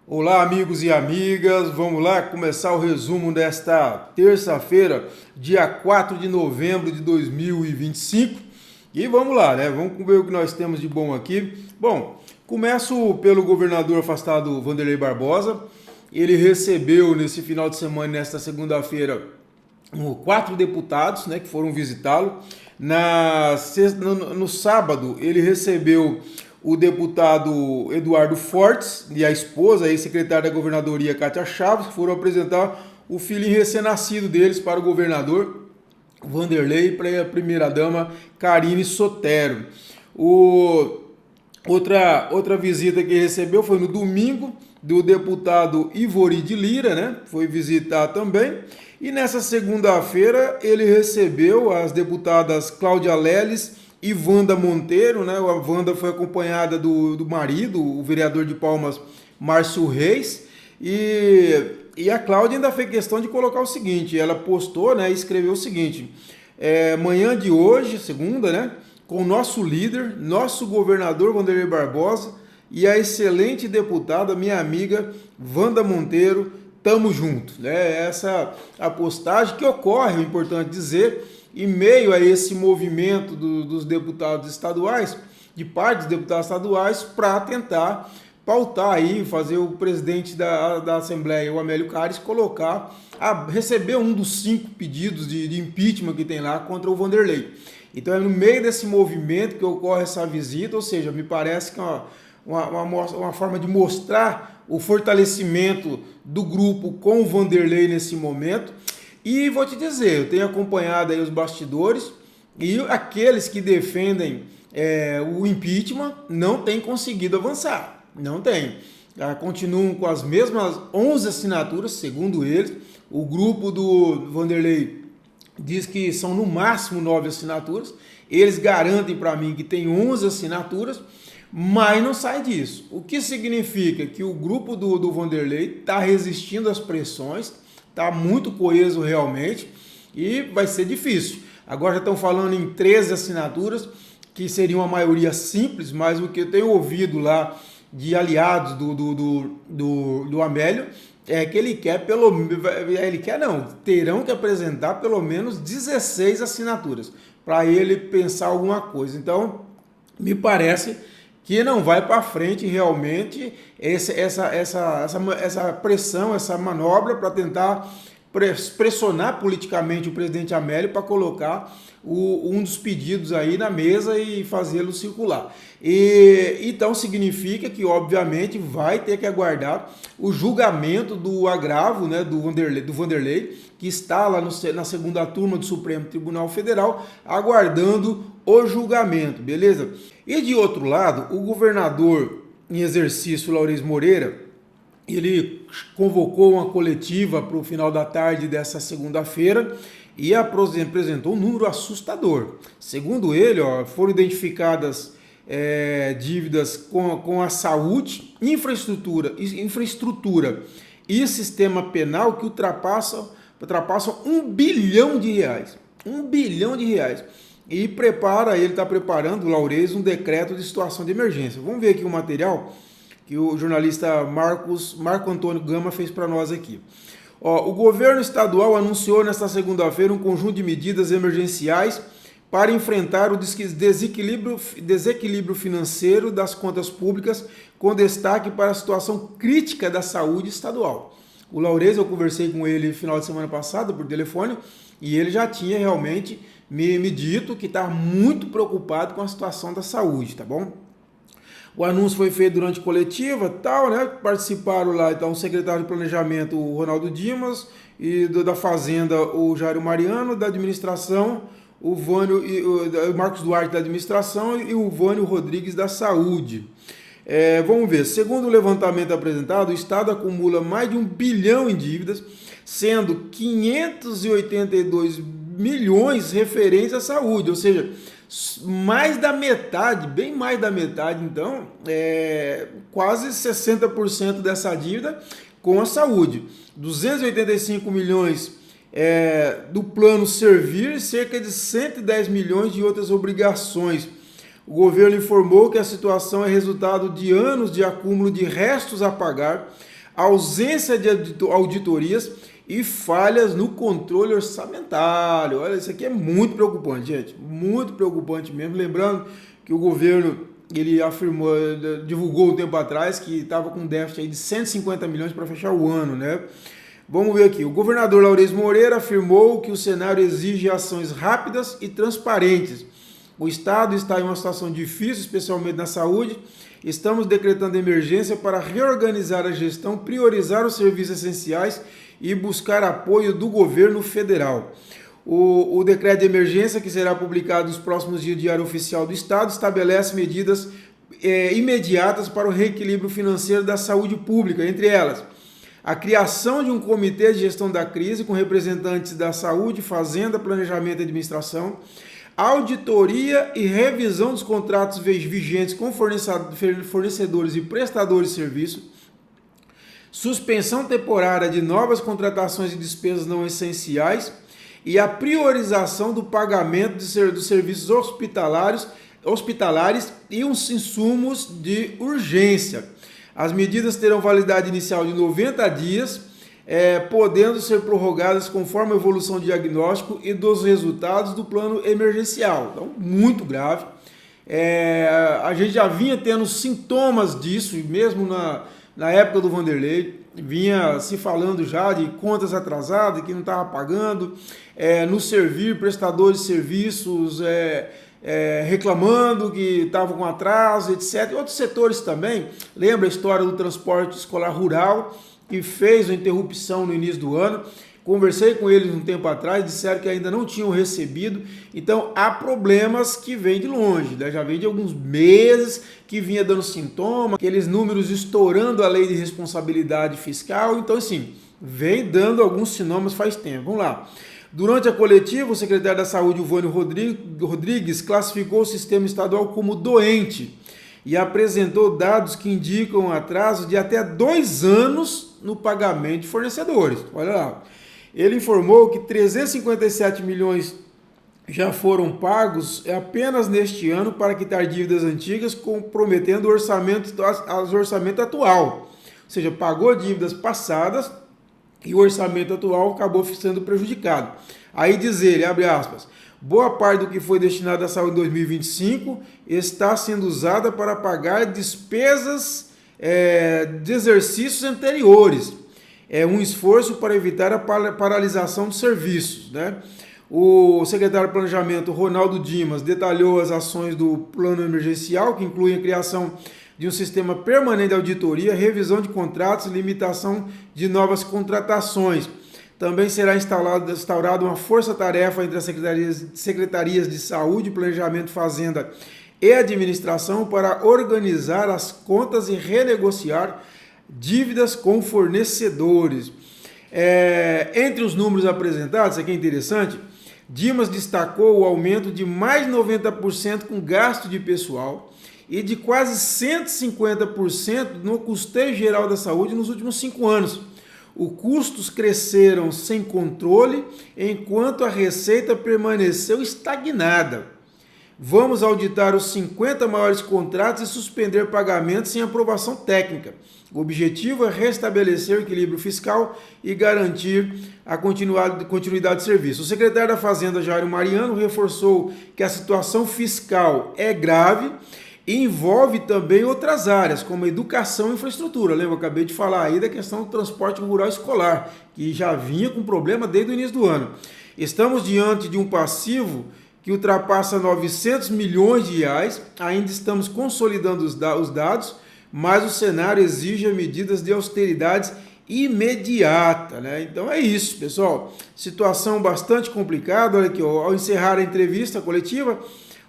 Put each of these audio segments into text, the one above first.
Olá, amigos e amigas, vamos lá começar o resumo desta terça-feira, dia 4 de novembro de 2025. E vamos lá, né? Vamos ver o que nós temos de bom aqui. Bom, começo pelo governador afastado Wanderlei Barbosa. Ele recebeu nesse final de semana, nesta segunda-feira, quatro deputados, né, que foram visitá-lo. No sábado, ele recebeu o deputado Eduardo Fortes e a esposa, a ex-secretária da governadoria Cátia Chaves, que foram apresentar o filhinho recém-nascido deles para o governador Wanderlei e para a primeira-dama Karine Sotero. Outra visita que recebeu foi no domingo, do deputado Ivori de Lira, né? Foi visitar também. E nessa segunda-feira ele recebeu as deputadas Cláudia Leles e Wanda Monteiro, né? A Wanda foi acompanhada do marido, o vereador de Palmas, Márcio Reis. E a Cláudia ainda fez questão de colocar o seguinte, ela postou, né? E escreveu o seguinte, manhã de hoje, segunda, né? Com o nosso líder, nosso governador Wanderlei Barbosa e a excelente deputada, minha amiga Wanda Monteiro, tamo junto. Né? Essa a postagem que ocorre, é importante dizer, em meio a esse movimento dos deputados estaduais, de parte dos deputados estaduais, para tentar pautar aí, fazer o presidente da Assembleia, o Amélio Cares, receber um dos 5 pedidos de impeachment que tem lá contra o Wanderlei. Então é no meio desse movimento que ocorre essa visita, ou seja, me parece que é uma forma de mostrar o fortalecimento do grupo com o Wanderlei nesse momento. E vou te dizer, eu tenho acompanhado aí os bastidores e aqueles que defendem o impeachment não têm conseguido avançar, não tem. Continuam com as mesmas 11 assinaturas, segundo eles. O grupo do Wanderlei diz que são no máximo 9 assinaturas. Eles garantem para mim que tem 11 assinaturas, mas não sai disso. O que significa que o grupo do Wanderlei está resistindo às pressões, está muito coeso realmente e vai ser difícil. Agora já estão falando em 13 assinaturas, que seria uma maioria simples, mas o que eu tenho ouvido lá de aliados do Amélio é que terão que apresentar pelo menos 16 assinaturas para ele pensar alguma coisa. Então, me parece que não vai para frente realmente essa pressão, essa manobra para tentar pressionar politicamente o presidente Amélio para colocar um dos pedidos aí na mesa e fazê-lo circular. Então significa que, obviamente, vai ter que aguardar o julgamento do agravo, né, do Wanderlei, que está lá na segunda turma do Supremo Tribunal Federal, aguardando o julgamento, beleza? E de outro lado, o governador em exercício, Laurez Moreira, ele convocou uma coletiva para o final da tarde dessa segunda-feira e apresentou um número assustador. Segundo ele, foram identificadas dívidas com a saúde, infraestrutura e sistema penal que ultrapassam R$ 1 bilhão. R$ 1 bilhão. E ele está preparando, o Laurez, um decreto de situação de emergência. Vamos ver aqui o material que o jornalista Marco Antônio Gama fez para nós aqui. O governo estadual anunciou nesta segunda-feira um conjunto de medidas emergenciais para enfrentar o desequilíbrio financeiro das contas públicas, com destaque para a situação crítica da saúde estadual. O Laurez, eu conversei com ele no final de semana passado por telefone, e ele já tinha realmente me dito que está muito preocupado com a situação da saúde, tá bom? O anúncio foi feito durante coletiva, tal, né? Participaram lá então o secretário de Planejamento, o Ronaldo Dimas, e da Fazenda, o Jairo Mariano, da Administração, o Marcos Duarte da Administração e o Vânio Rodrigues da Saúde. Vamos ver, segundo o levantamento apresentado, o Estado acumula mais de 1 bilhão em dívidas, sendo 582 milhões referentes à saúde, ou seja, mais da metade, bem mais da metade, então, quase 60% dessa dívida com a saúde. 285 milhões do plano Servir e cerca de 110 milhões de outras obrigações. O governo informou que a situação é resultado de anos de acúmulo de restos a pagar, ausência de auditorias e falhas no controle orçamentário. Olha, isso aqui é muito preocupante, gente, muito preocupante mesmo. Lembrando que o governo, ele afirmou, divulgou um tempo atrás que estava com um déficit aí de 150 milhões para fechar o ano, né? Vamos ver aqui. O governador Laurez Moreira afirmou que o cenário exige ações rápidas e transparentes. O Estado está em uma situação difícil, especialmente na saúde. Estamos decretando emergência para reorganizar a gestão, priorizar os serviços essenciais e buscar apoio do governo federal. O decreto de emergência, que será publicado nos próximos dias no Diário Oficial do Estado, estabelece medidas imediatas para o reequilíbrio financeiro da saúde pública, entre elas a criação de um comitê de gestão da crise com representantes da saúde, fazenda, planejamento e administração, auditoria e revisão dos contratos vigentes com fornecedores e prestadores de serviço, suspensão temporária de novas contratações de despesas não essenciais e a priorização do pagamento dos serviços hospitalares e os insumos de urgência. As medidas terão validade inicial de 90 dias, podendo ser prorrogadas conforme a evolução do diagnóstico e dos resultados do plano emergencial. Então, muito grave. A gente já vinha tendo sintomas disso, mesmo na época do Vanderlei, vinha se falando já de contas atrasadas, que não estava pagando, no servir, prestadores de serviços reclamando que estavam com atraso, etc. E outros setores também. Lembra a história do transporte escolar rural, que fez a interrupção no início do ano. Conversei com eles um tempo atrás, disseram que ainda não tinham recebido. Então, há problemas que vêm de longe, né? Já vem de alguns meses que vinha dando sintoma, aqueles números estourando a lei de responsabilidade fiscal. Então, assim, vem dando alguns sintomas faz tempo. Vamos lá. Durante a coletiva, o secretário da Saúde, Vânio Rodrigues, classificou o sistema estadual como doente e apresentou dados que indicam atraso de até 2 anos no pagamento de fornecedores. Olha lá. Ele informou que 357 milhões já foram pagos apenas neste ano para quitar dívidas antigas, comprometendo o orçamento atual. Ou seja, pagou dívidas passadas e o orçamento atual acabou sendo prejudicado. Aí diz ele, abre aspas, boa parte do que foi destinado à saúde em 2025 está sendo usada para pagar despesas de exercícios anteriores. É um esforço para evitar a paralisação dos serviços, né? O secretário de Planejamento, Ronaldo Dimas, detalhou as ações do plano emergencial, que incluem a criação de um sistema permanente de auditoria, revisão de contratos e limitação de novas contratações. Também será instaurada uma força-tarefa entre as secretarias de Saúde, Planejamento, Fazenda e Administração para organizar as contas e renegociar dívidas com fornecedores. Entre os números apresentados, isso aqui é interessante, Dimas destacou o aumento de mais de 90% com gasto de pessoal e de quase 150% no custeio geral da saúde nos últimos 5 anos. Os custos cresceram sem controle, enquanto a receita permaneceu estagnada. Vamos auditar os 50 maiores contratos e suspender pagamentos sem aprovação técnica. O objetivo é restabelecer o equilíbrio fiscal e garantir a continuidade de serviço. O secretário da Fazenda, Jairo Mariano, reforçou que a situação fiscal é grave e envolve também outras áreas, como educação e infraestrutura. Lembra, eu acabei de falar aí da questão do transporte rural escolar, que já vinha com problema desde o início do ano. Estamos diante de um passivo que ultrapassa 900 milhões de reais, ainda estamos consolidando os dados, mas o cenário exige medidas de austeridade imediata, né? Então é isso, pessoal. Situação bastante complicada. Olha aqui, ó, ao encerrar a entrevista coletiva,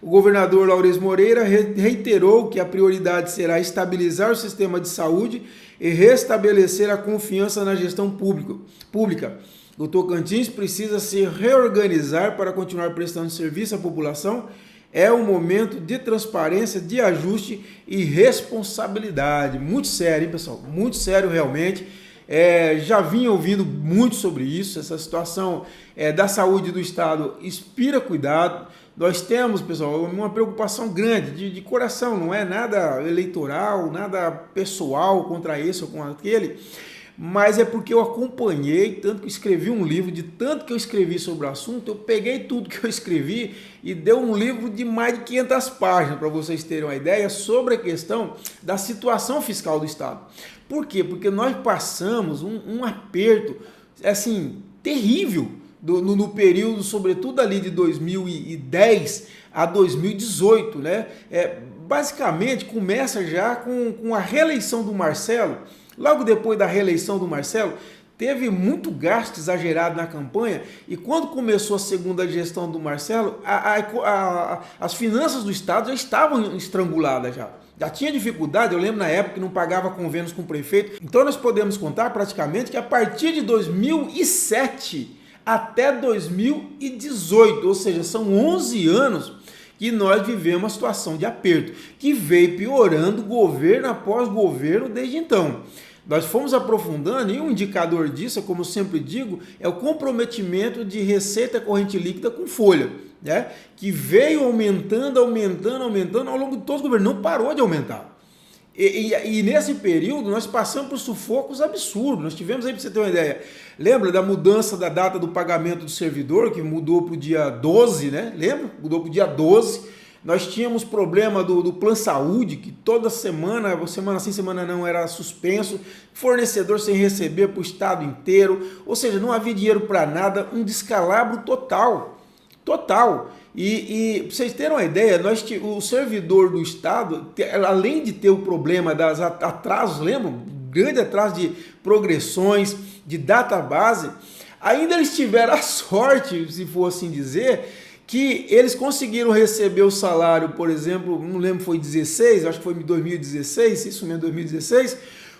o governador Laurez Moreira reiterou que a prioridade será estabilizar o sistema de saúde e restabelecer a confiança na gestão pública. O Tocantins precisa se reorganizar para continuar prestando serviço à população. É um momento de transparência, de ajuste e responsabilidade. Muito sério, hein, pessoal? Muito sério realmente. Já vinha ouvindo muito sobre isso. Essa situação da saúde do Estado inspira cuidado. Nós temos, pessoal, uma preocupação grande, de coração, não é nada eleitoral, nada pessoal contra esse ou contra aquele, mas é porque eu acompanhei, tanto que eu escrevi um livro, de tanto que eu escrevi sobre o assunto, eu peguei tudo que eu escrevi e deu um livro de mais de 500 páginas, para vocês terem uma ideia, sobre a questão da situação fiscal do Estado. Por quê? Porque nós passamos um aperto, assim, terrível no período, sobretudo ali de 2010 a 2018, né? Basicamente começa já com a reeleição do Marcelo. Logo depois da reeleição do Marcelo, teve muito gasto exagerado na campanha, e quando começou a segunda gestão do Marcelo, as finanças do Estado já estavam estranguladas já tinha dificuldade. Eu lembro na época que não pagava convênios com o prefeito. Então nós podemos contar praticamente que a partir de 2007 até 2018, ou seja, são 11 anos que nós vivemos uma situação de aperto, que veio piorando governo após governo desde então. Nós fomos aprofundando, e um indicador disso, como eu sempre digo, é o comprometimento de receita corrente líquida com folha, né? Que veio aumentando ao longo de todos os governos, não parou de aumentar. E nesse período nós passamos por sufocos absurdos. Nós tivemos aí, para você ter uma ideia, lembra da mudança da data do pagamento do servidor, que mudou para o dia 12, né? Lembra? Mudou para o dia 12. Nós tínhamos problema do Plano Saúde, que toda semana sim, semana não, era suspenso, fornecedor sem receber para o estado inteiro, ou seja, não havia dinheiro para nada, um descalabro total. E para vocês terem uma ideia, o servidor do Estado, além de ter o problema das atrasos, lembram? Grande atraso de progressões, de database, ainda eles tiveram a sorte, se for assim dizer, que eles conseguiram receber o salário, por exemplo, não lembro, foi 16, acho que foi em 2016, isso mesmo, 2016,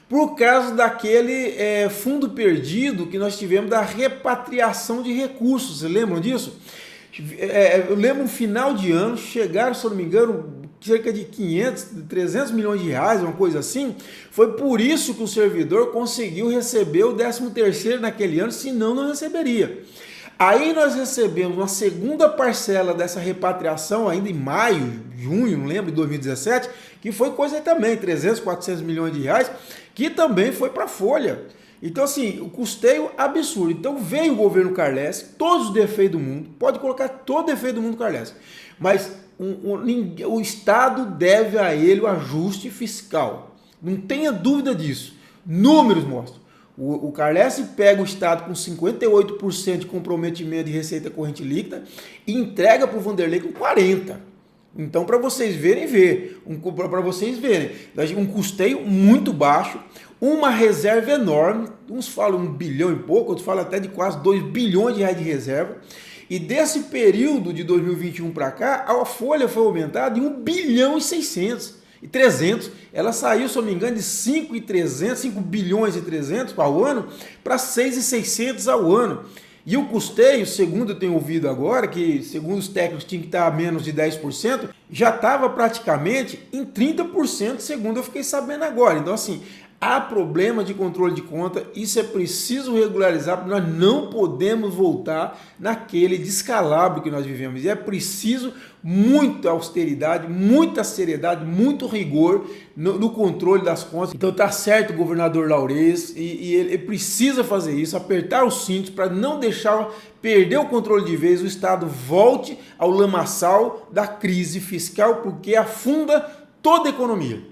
por causa daquele fundo perdido que nós tivemos da repatriação de recursos. Vocês lembram disso? Eu lembro no final de ano, chegaram, se eu não me engano, cerca de 500, 300 milhões de reais, uma coisa assim. Foi por isso que o servidor conseguiu receber o 13º naquele ano, senão não receberia. Aí nós recebemos uma segunda parcela dessa repatriação, ainda em maio, junho, não lembro, de 2017, que foi coisa também, 300, 400 milhões de reais, que também foi para a folha. Então, assim, o custeio absurdo. Então, veio o governo Carles, todos os defeitos do mundo, pode colocar todo o defeito do mundo Carles, mas o Estado deve a ele o ajuste fiscal. Não tenha dúvida disso. Números mostram. O Carles pega o Estado com 58% de comprometimento de receita corrente líquida e entrega para o Vanderlei com 40%. Então, para vocês verem, um custeio muito baixo, uma reserva enorme, uns falam 1 bilhão e pouco, outros falam até de quase 2 bilhões de reais de reserva. E desse período de 2021 para cá, a folha foi aumentada em 1 bilhão e 600 e 300. Ela saiu, se eu não me engano, de 5 bilhões e 300 ao ano para 6.600 ao ano. E o custeio, segundo eu tenho ouvido agora, que segundo os técnicos tinha que estar a menos de 10%, já estava praticamente em 30%, segundo eu fiquei sabendo agora. Então, assim, há problema de controle de conta, isso é preciso regularizar, porque nós não podemos voltar naquele descalabro que nós vivemos. E é preciso muita austeridade, muita seriedade, muito rigor no controle das contas. Então tá certo o governador Laurez, e ele precisa fazer isso, apertar os cintos para não deixar perder o controle de vez, o Estado volte ao lamaçal da crise fiscal, porque afunda toda a economia.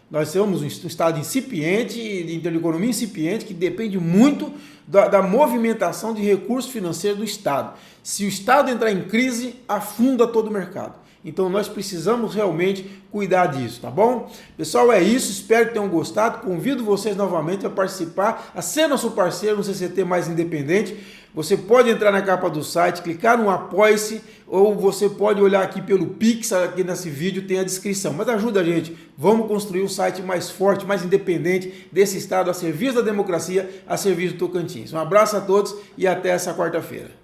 Nós somos um estado incipiente, de economia incipiente, que depende muito da movimentação de recursos financeiros do Estado. Se o Estado entrar em crise, afunda todo o mercado. Então nós precisamos realmente cuidar disso, tá bom? Pessoal, é isso, espero que tenham gostado. Convido vocês novamente a participar, a ser nosso parceiro no CCT Mais Independente. Você pode entrar na capa do site, clicar no Apoie-se, ou você pode olhar aqui pelo Pix, aqui nesse vídeo tem a descrição. Mas ajuda a gente, vamos construir um site mais forte, mais independente desse Estado, a serviço da democracia, a serviço do Tocantins. Um abraço a todos e até essa quarta-feira.